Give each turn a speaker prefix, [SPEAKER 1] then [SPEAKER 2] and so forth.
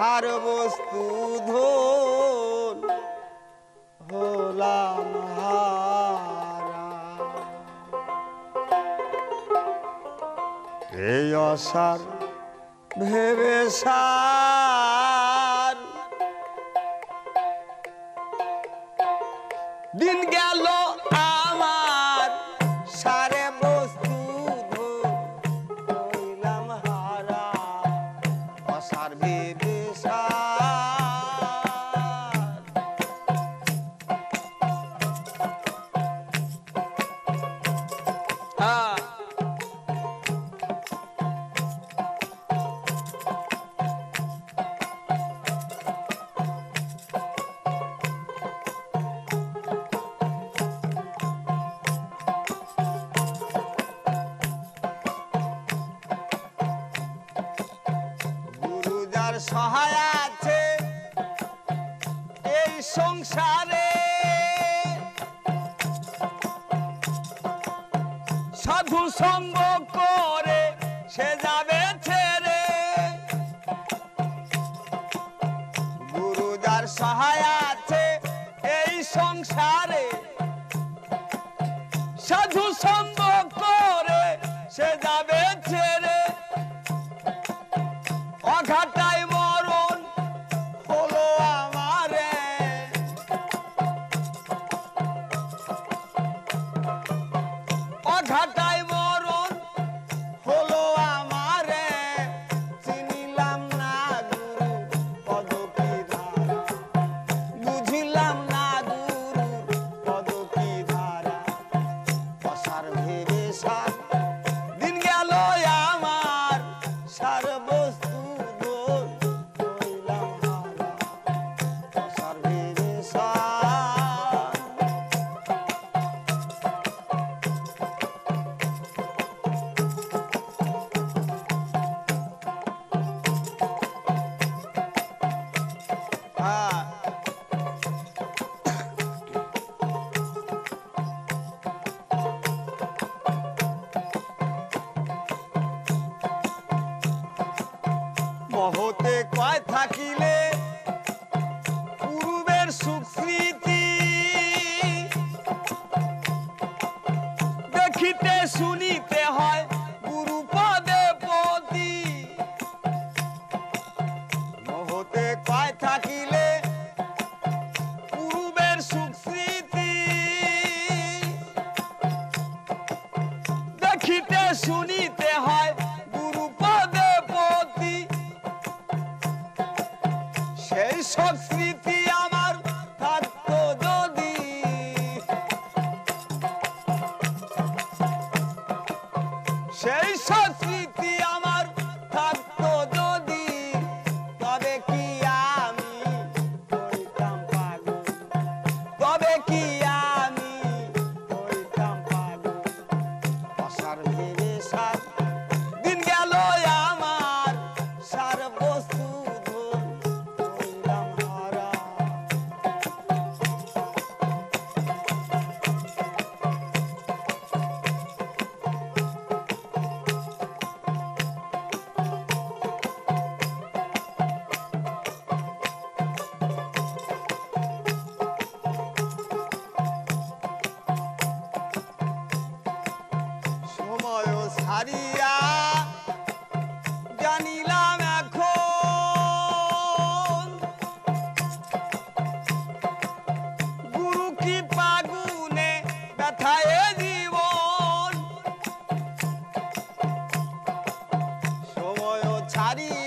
[SPEAKER 1] সার বস্তু ধন হলাম হারা। এই অসার ভেবে সার দিন গেল আমার সারে বস্তু হইলাম হারা। অসার ভেবে সহায় আছে এই সংসারে, সাধু সঙ্গ করে সে যাবে ছেড়ে। গুরু যার সহায় আছে এই সংসারে, সাধু সঙ্গ করে সে যাবে ছেড়ে। অঘাটায় মরণ হলো আমারে, অঘাটায় মরণ হলো আমারে। চিনিলাম না গুরু পদ কি ধারা, বুঝিলাম না গুরু পদ কি ধারা। অসার ভেবে সার দিন গেল আমার সার বস্তু মহতে কয় থাকিলে পূর্বের সুখ স্মৃতি, দেখিতে শুনিতে হয় গুরু পদে পতি। মহতে কয় থাকিলে পূর্বের সুখ স্মৃতি, দেখিতে শুনিতে হয় গুরু পদে পতি। সেই সব স্মৃতি আমার থাকতো যদি, সেই সব স্মৃতি আমার থাকতো যদি, তবে কি আমি হইতাম পাগল, তবে কি আমি হইতাম পাগল। অসার ভেবে সার দিন গেল আমার সার বস্তু হারিয়া জানিলাম এখন গুরু কি পাগুনে ব্যথায় জীবন। সময় ছাড়িয়া